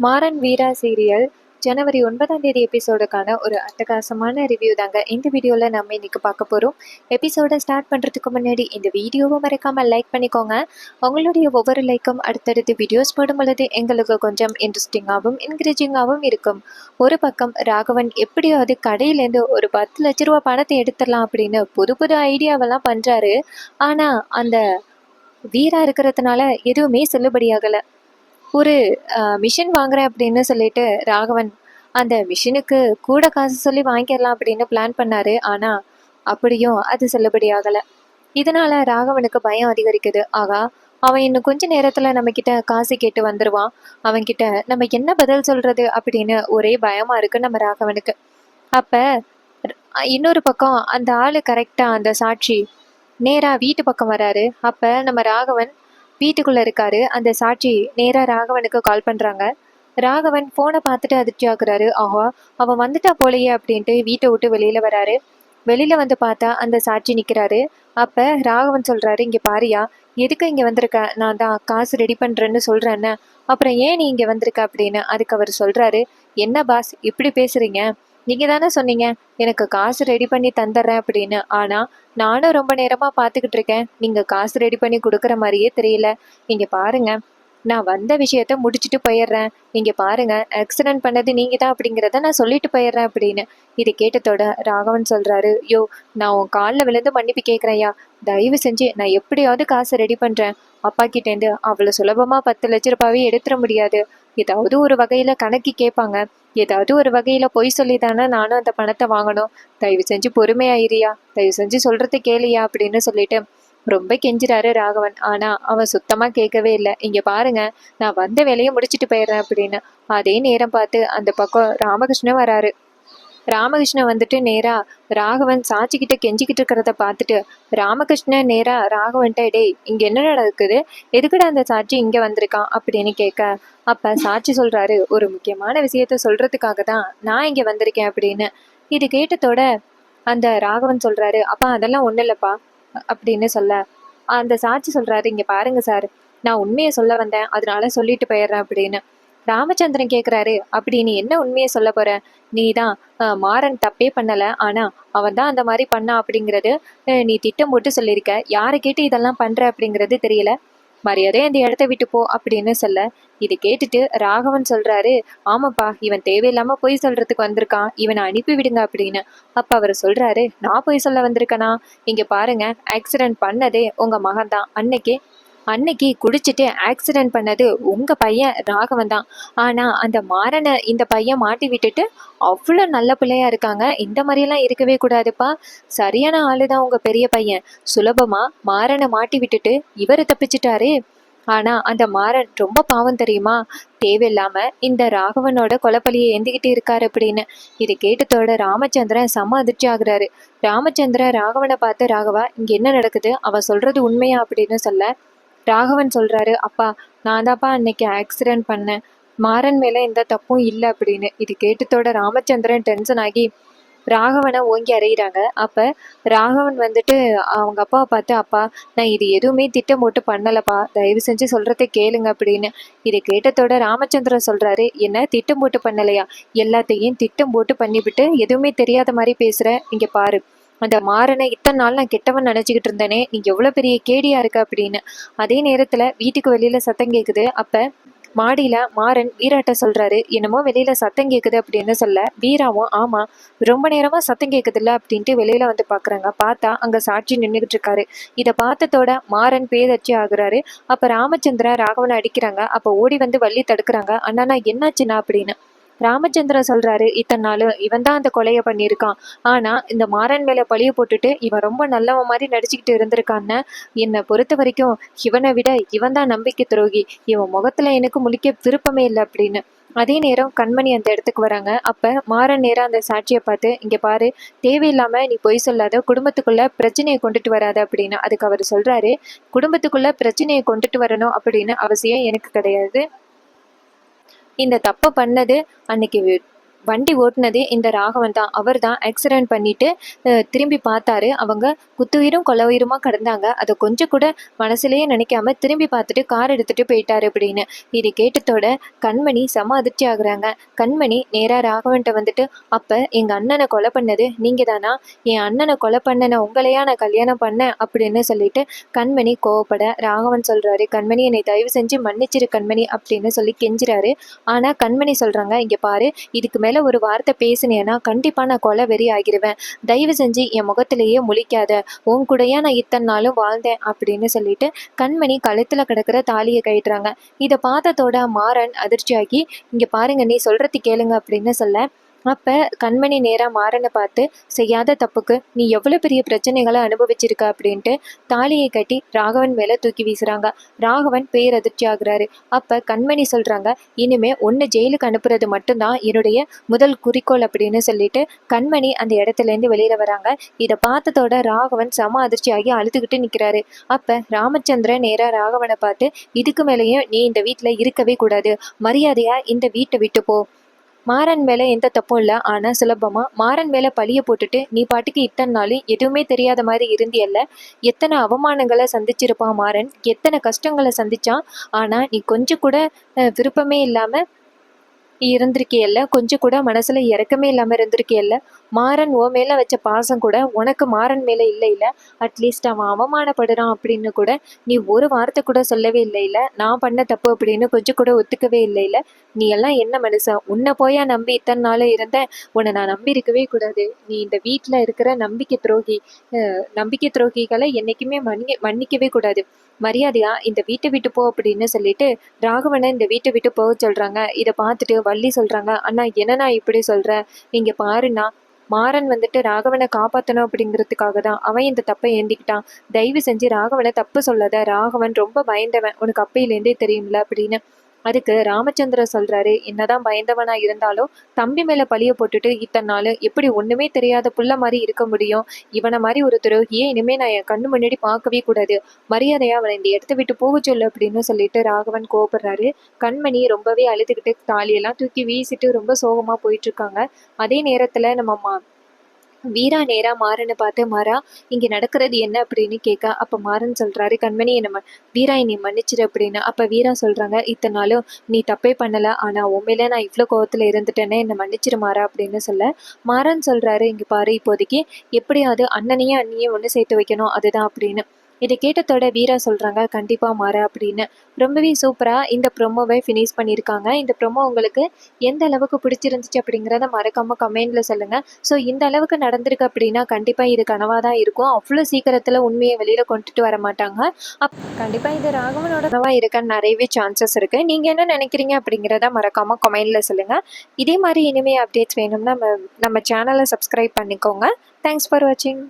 மாறன் வீரா serial ஜனவரி 9 எபிசோடுக்கான ஒரு அட்டகாசமான review தாங்க இந்த வீடியோவில் நம்ம இன்னைக்கு பார்க்க போகிறோம். எபிசோடை ஸ்டார்ட் பண்ணுறதுக்கு முன்னாடி இந்த வீடியோவை மறக்காமல் லைக் பண்ணிக்கோங்க. உங்களுடைய ஒவ்வொரு லைக்கும் அடுத்தடுத்து வீடியோஸ் போடும் பொழுது எங்களுக்கு கொஞ்சம் இன்ட்ரெஸ்டிங்காகவும் என்கரேஜிங்காகவும் இருக்கும். ஒரு பக்கம் ராகவன் எப்படியாவது கடையிலேருந்து ஒரு 10 லட்ச ரூபா பணத்தை எடுத்துடலாம் அப்படின்னு புது புது ஐடியாவெல்லாம் பண்ணுறாரு. ஆனால் அந்த வீரா இருக்கிறதுனால எதுவுமே செல்லுபடியாகலை. ஒரு மிஷின் வாங்குறேன் அப்படின்னு சொல்லிட்டு ராகவன் அந்த மிஷினுக்கு கூட காசு சொல்லி வாங்கிடலாம் அப்படின்னு பிளான் பண்ணாரு. ஆனா அப்படியும் அது செல்லுபடி ஆகல. இதனால ராகவனுக்கு பயம் அதிகரிக்குது. ஆகா, அவன் இன்னும் கொஞ்ச நேரத்துல நம்ம கிட்ட காசு கேட்டு வந்துருவான், அவன் கிட்ட நம்ம என்ன பதில் சொல்றது அப்படின்னு ஒரே பயமா இருக்கு நம்ம ராகவனுக்கு. அப்ப இன்னொரு பக்கம் அந்த ஆளு கரெக்டா அந்த சாட்சி நேரா வீட்டு பக்கம் வராரு. அப்ப நம்ம ராகவன் வீட்டுக்குள்ள இருக்காரு. அந்த சாட்சி நேரா ராகவனுக்கு கால் பண்றாங்க. ராகவன் போனை பார்த்துட்டு அதிர்ச்சி ஆகுறாரு. ஆஹா, அவன் வந்துட்டா போலையே அப்படின்ட்டு வீட்டை விட்டு வெளியில வராரு. வெளியில வந்து பார்த்தா அந்த சாட்சி நிக்கிறாரு. அப்ப ராகவன் சொல்றாரு, இங்க பாரியா, எதுக்கு இங்க வந்திருக்க? நான் தான் காசு ரெடி பண்றேன்னு சொல்றேன்னு, அப்புறம் ஏன் நீ இங்க வந்திருக்க அப்படின்னு. அதுக்கு அவர் சொல்றாரு, என்ன பாஸ் இப்படி பேசுறீங்க? நீங்க தானே சொன்னீங்க எனக்கு காசு ரெடி பண்ணி தந்துடுறேன் அப்படின்னு. ஆனா நானும் ரொம்ப நேரமா பார்த்துக்கிட்டு இருக்கேன், நீங்க காசு ரெடி பண்ணி கொடுக்குற மாதிரியே தெரியல. இங்க பாருங்க, நான் வந்த விஷயத்த முடிச்சுட்டு போயிடுறேன். இங்க பாருங்க, ஆக்சிடென்ட் பண்ணது நீங்க தான் அப்படிங்கிறத நான் சொல்லிட்டு போயிடுறேன் அப்படின்னு. இது கேட்டதோட ராகவன் சொல்றாரு, யோ, நான் உன் காலில் விழுந்து மன்னிப்பு கேட்குறேன்யா. தயவு செஞ்சு நான் எப்படியாவது காசை ரெடி பண்றேன். அப்பா கிட்டேருந்து அவ்வளவு சுலபமா 10 லட்ச ரூபாவே எடுத்துட முடியாது. ஏதாவது ஒரு வகையில கணக்கு கேட்பாங்க. ஏதாவது ஒரு வகையில பொய் சொல்லி தானே நானும் அந்த பணத்தை வாங்கணும். தயவு செஞ்சு பொறுமையாயிரியா, தயவு செஞ்சு சொல்றது கேளியா அப்படின்னு சொல்லிட்டு ரொம்ப கெஞ்சுறாரு ராகவன். ஆனா அவன் சுத்தமா கேட்கவே இல்லை. இங்க பாருங்க, நான் வந்த வேலையை முடிச்சிட்டு போயிடுறேன் அப்படின்னு. அதே நேரம் பார்த்து அந்த பக்கம் ராமகிருஷ்ணன் வராரு. ராமகிருஷ்ணன் வந்துட்டு நேரா ராகவன் சாட்சிக்கிட்ட கெஞ்சிக்கிட்டு இருக்கிறத பார்த்துட்டு ராமகிருஷ்ணன் நேரா ராகவன்ட்ட, டேய் இங்க என்ன நடக்குது, எதுக்குடா அந்த சாட்சி இங்க வந்திருக்கான் அப்படின்னு கேட்க, அப்ப சாட்சி சொல்றாரு, ஒரு முக்கியமான விஷயத்த சொல்றதுக்காக தான் நான் இங்க வந்திருக்கேன் அப்படின்னு. இது கேட்டதோட அந்த ராகவன் சொல்றாரு, அப்பா அதெல்லாம் ஒண்ணு இல்லப்பா அப்படின்னு சொல்ல, அந்த சாட்சி சொல்றாரு, இங்க பாருங்க சார், நான் உண்மையை சொல்ல வந்தேன், அதனால சொல்லிட்டு போயிடுறேன் அப்படின்னு. ராமச்சந்திரன் கேக்குறாரு, அப்படி நீ என்ன உண்மையை சொல்ல போற? நீ தான் மாறன் தப்பே பண்ணல, ஆனா அவன் தான் அந்த மாதிரி பண்ணா அப்படிங்கிறது நீ திட்டம் போட்டு சொல்லியிருக்க. யாரை கேட்டு இதெல்லாம் பண்ற அப்படிங்கிறது தெரியல. மரியாதையா இந்த இடத்த விட்டு போ அப்படின்னு சொல்ல, இது கேட்டுட்டு ராகவன் சொல்றாரு, ஆமாப்பா, இவன் தேவையில்லாம பொய் சொல்றதுக்கு வந்திருக்கான், இவனை அனுப்பி விடுங்க அப்படின்னு. அப்ப அவர் சொல்றாரு, நான் பொய் சொல்ல வந்திருக்கனா? இங்க பாருங்க, ஆக்சிடென்ட் பண்ணதே உங்க மகன் தான். அன்னைக்கு குடிச்சிட்டு ஆக்சிடென்ட் பண்ணது உங்க பையன் ராகவன் தான். ஆனா அந்த மாறனை இந்த பையன் மாட்டி விட்டுட்டு அவ்வளோ நல்ல பிள்ளையா இருக்காங்க. இந்த மாதிரியெல்லாம் இருக்கவே கூடாதுப்பா. சரியான ஆளுதான் உங்க பெரிய பையன். சுலபமா மாறனை மாட்டி விட்டுட்டு இவரு தப்பிச்சிட்டாரு. ஆனா அந்த மாறன் ரொம்ப பாவம் தெரியுமா? தேவையில்லாம இந்த ராகவனோட கொலைப்பலியை ஏந்திக்கிட்டு இருக்காரு அப்படின்னு. இது கேட்டதோட ராமச்சந்திரன் செம்ம அதிர்ச்சி ஆகுறாரு. ராமச்சந்திரன் ராகவனை பார்த்து, ராகவா இங்க என்ன நடக்குது, அவ சொல்றது உண்மையா அப்படின்னு சொல்ல, ராகவன் சொல்றாரு, அப்பா நான் தான்ப்பா அன்னைக்கு ஆக்சிடென்ட் பண்ணேன், மாறன் மேல எந்த தப்பும் இல்லை அப்படின்னு. இது கேட்டதோட ராமச்சந்திரன் டென்ஷன் ஆகி ராகவனை ஓங்கி அறையிறாங்க. அப்ப ராகவன் வந்துட்டு அவங்க அப்பாவை பார்த்து, அப்பா நான் இது எதுவுமே திட்டம் போட்டு பண்ணலப்பா, தயவு செஞ்சு சொல்றதை கேளுங்க அப்படின்னு. இதை கேட்டதோட ராமச்சந்திரன் சொல்றாரு, என்ன திட்டம் போட்டு பண்ணலையா? எல்லாத்தையும் திட்டம் போட்டு பண்ணிவிட்டு எதுவுமே தெரியாத மாதிரி பேசுற. இங்க பாரு, அந்த மாறனை இத்தனை நாள் நான் கெட்டவன் நினைச்சுக்கிட்டு இருந்தேனே, நீ எவ்வளவு பெரிய கேடியா இருக்க அப்படின்னு. அதே நேரத்துல வீட்டுக்கு வெளியில சத்தம் கேக்குது. அப்ப மாடியில மாறன் வீராட்ட சொல்றாரு, என்னமோ வெளியில சத்தம் கேக்குது அப்படின்னு சொல்ல, வீராவும் ஆமா ரொம்ப நேரமா சத்தம் கேக்குதுல்ல அப்படின்ட்டு வெளியில வந்து பாக்குறாங்க. பார்த்தா அங்க சாட்சி நின்றுகிட்டு இருக்காரு. இதை பார்த்ததோட மாறன் பேதர்ச்சி ஆகுறாரு. அப்ப ராமச்சந்திரன் ராகவனை அடிக்கிறாங்க. அப்ப ஓடி வந்து வள்ளி தடுக்கிறாங்க. அண்ணா என்னாச்சுன்னா அப்படின்னு. ராமச்சந்திரன் சொல்றாரு, இத்தனை நாள் இவன் தான் அந்த கொலையை பண்ணியிருக்கான். ஆனா இந்த மாறன் மேல பழிய போட்டுட்டு இவன் ரொம்ப நல்லவன் மாதிரி நடிச்சுக்கிட்டு இருந்திருக்கான்னு. என்னை பொறுத்த வரைக்கும் இவனை விட இவன் தான் நம்பிக்கை துரோகி. இவன் முகத்துல எனக்கு முழிக்க விருப்பமே இல்லை அப்படின்னு. அதே நேரம் கண்மணி அந்த இடத்துக்கு வராங்க. அப்ப மாறன் நேரம் அந்த சாட்சியை பார்த்து, இங்க பாரு, தேவையில்லாம நீ பொய் சொல்லாத, குடும்பத்துக்குள்ள பிரச்சனையை கொண்டுட்டு வராத அப்படின்னு. அதுக்கு அவர் சொல்றாரு, குடும்பத்துக்குள்ள பிரச்சனையை கொண்டுட்டு வரணும் அப்படின்னு அவசியம் எனக்கு கிடையாது. இந்த தப்பை பண்ணது அன்னைக்கு வண்டி ஓட்டுனதே இந்த ராகவன் தான். அவர் தான் ஆக்சிடென்ட் பண்ணிட்டு திரும்பி பார்த்தாரு. அவங்க குத்துயிரும் கொலை உயிருமா கிடந்தாங்க. அதை கொஞ்சம் கூட மனசுலயே நினைக்காம திரும்பி பார்த்துட்டு கார் எடுத்துட்டு போயிட்டாரு அப்படின்னு. இது கேட்டதோட கண்மணி செம அதிர்ச்சி ஆகுறாங்க. கண்மணி நேரா ராகவன்ட்ட வந்துட்டு, அப்ப எங்க அண்ணனை கொலை பண்ணது நீங்க தானா? என் அண்ணனை கொலை பண்ணன உங்களையா நான் கல்யாணம் பண்ணேன் அப்படின்னு சொல்லிட்டு கண்மணி கோவப்பட ராகவன் சொல்றாரு, கண்மணி என்னை தயவு செஞ்சு மன்னிச்சிரு கண்மணி அப்படின்னு சொல்லி கெஞ்சுறாரு. ஆனா கண்மணி சொல்றாங்க, இங்க பாரு, இதுக்கு மேல ஒரு வார்த்தை பேசினேன்னா கண்டிப்பா நான் கொலை வெறி ஆகிருவேன். தயவு செஞ்சு என் முகத்திலேயே முழிக்காத. உன் கூடயா நான் இத்தனை நாளும் வாழ்ந்தேன் அப்படின்னு சொல்லிட்டு கண்மணி கழுத்துல கிடக்குற தாலியை கயிட்டுறாங்க. இதை பார்த்ததோட மாறன் அதிர்ச்சியாகி, இங்க பாருங்க நீ சொல்றது கேளுங்க அப்படின்னு சொல்ல, அப்ப கண்மணி நேரா மாறனை பார்த்து, செய்யாத தப்புக்கு நீ எவ்வளவு பெரிய பிரச்சனைகளை அனுபவிச்சிருக்க அப்படின்ட்டு தாலியை கட்டி ராகவன் மேல தூக்கி வீசுறாங்க. ராகவன் பேரதிர்ச்சி ஆகுறாரு. அப்ப கண்மணி சொல்றாங்க, இனிமே ஒன்னு ஜெயிலுக்கு அனுப்புறது மட்டும்தான் என்னுடைய முதல் குறிக்கோள் அப்படின்னு சொல்லிட்டு கண்மணி அந்த இடத்துல இருந்து வெளியில வராங்க. இதை பார்த்ததோட ராகவன் செம அதிர்ச்சியாகி அழுதுகிட்டு நிக்கிறாரு. அப்ப ராமச்சந்திரன் நேரா ராகவனை பார்த்து, இதுக்கு மேலேயும் நீ இந்த வீட்டுல இருக்கவே கூடாது, மரியாதையா இந்த வீட்டை விட்டு போ. மாறன் மேலே எந்த தப்பும் இல்லை. ஆனால் சுலபமாக மாறன் மேலே பழிய போட்டுட்டு நீ பாட்டுக்கு இத்தனை நாள் எதுவுமே தெரியாத மாதிரி இருந்தியல்ல. எத்தனை அவமானங்களை சந்திச்சிருப்பான் மாறன், எத்தனை கஷ்டங்களை சந்திச்சான். ஆனால் நீ கொஞ்சம் கூட விருப்பமே இல்லாமல் இருந்திருக்கியல்ல, கொஞ்சம் கூட மனசுல இறக்கமே இல்லாம இருந்திருக்கியல்ல. மாறன் உன் மேல வச்ச பாசம் கூட உனக்கு மாறன் மேல இல்லையில. அட்லீஸ்ட் அவன் அவமானப்படுறான் அப்படின்னு கூட நீ ஒரு வார்த்தை கூட சொல்லவே இல்லையில. நான் பண்ண தப்பு அப்படின்னு கொஞ்சம் கூட ஒத்துக்கவே இல்லையில. நீ எல்லாம் என்ன மனுஷன்? உன்னை போயா நம்பி இத்தனை நாளும் இருந்தேன். உன்னை நான் நம்பி இருக்கவே கூடாது. நீ இந்த வீட்டுல இருக்கிற நம்பிக்கை துரோகி. நம்பிக்கை துரோகிகளை என்னைக்குமே மன்னிக்கவே கூடாது. மரியாதையா இந்த வீட்டை விட்டு போ அப்படின்னு சொல்லிட்டு ராகவனை இந்த வீட்டை விட்டு போக சொல்றாங்க. இதை பார்த்துட்டு வள்ளி சொல்றாங்க, அண்ணா என்னண்ணா இப்படி சொல்ற? நீங்க பாருண்ணா, மாறன் வந்துட்டு ராகவனை காப்பாற்றணும் அப்படிங்கிறதுக்காக தான் அவன் இந்த தப்பை ஏந்திக்கிட்டான். தயவு செஞ்சு ராகவனை தப்பு சொல்லாத. ராகவன் ரொம்ப பயந்தவன், உனக்கு அப்பையிலேருந்தே தெரியும்ல அப்படின்னு. அதுக்கு ராமச்சந்திரன் சொல்றாரு, என்னதான் பயந்தவனா இருந்தாலும் தம்பி மேல பழிய போட்டுட்டு இத்தனை நாள் எப்படி ஒண்ணுமே தெரியாத புள்ள மாதிரி இருக்க முடியும்? இவனை மாதிரி ஒரு துரோகியை இனிமே நான் என் கண்ணு முன்னாடி பார்க்கவே கூடாது. மரியாதையா அவனை இந்த இடத்த விட்டு போக சொல்லு அப்படின்னு சொல்லிட்டு ராகவன் கோவப்படுறாரு. கண்மணி ரொம்பவே அழுதுகிட்டு தாலியெல்லாம் தூக்கி வீசிட்டு ரொம்ப சோகமா போயிட்டு இருக்காங்க. அதே நேரத்துல நம்ம வீரா நேரா மாறனை பார்த்து, மாறா இங்க நடக்கிறது என்ன அப்படின்னு கேட்க, அப்ப மாறன் சொல்றாரு, கண்மணி என்ன வீரா என்னை மன்னிச்சிரு அப்படின்னு. அப்ப வீரா சொல்றாங்க, இத்தனை நாளும் நீ தப்பே பண்ணல, ஆனா உண்மையில நான் இவ்வளவு கோவத்துல இருந்துட்டேன்னு என்னை மன்னிச்சிரு மாறா அப்படின்னு சொல்ல, மாறன் சொல்றாரு, இங்க பாரு, இப்போதைக்கு எப்படியாவது அண்ணனையும் அண்ணியும் ஒன்று சேர்த்து வைக்கணும் அதுதான் அப்படின்னு. இதை கேட்டதோட வீரா சொல்றாங்க, கண்டிப்பா மாற அப்படின்னு. ரொம்பவே சூப்பரா இந்த ப்ரொமோவை ஃபினிஷ் பண்ணியிருக்காங்க. இந்த ப்ரொமோ உங்களுக்கு எந்த அளவுக்கு பிடிச்சிருந்துச்சு அப்படிங்கிறத மறக்காம கமெண்ட்ல சொல்லுங்க. ஸோ இந்த அளவுக்கு நடந்திருக்கு அப்படின்னா கண்டிப்பா இது கனவா தான் இருக்கும். அவ்வளோ சீக்கிரத்துல உண்மையை வெளியில கொண்டுட்டு வர மாட்டாங்க. கண்டிப்பா இது ராகவனோட கனவா இருக்க நிறையவே சான்சஸ் இருக்கு. நீங்க என்ன நினைக்கிறீங்க அப்படிங்கிறத மறக்காம கமெண்ட்ல சொல்லுங்க. இதே மாதிரி இனிமே அப்டேட்ஸ் வேணும்னா நம்ம சேனலை சப்ஸ்கிரைப் பண்ணிக்கோங்க. தேங்க்ஸ் ஃபார் வாட்சிங்.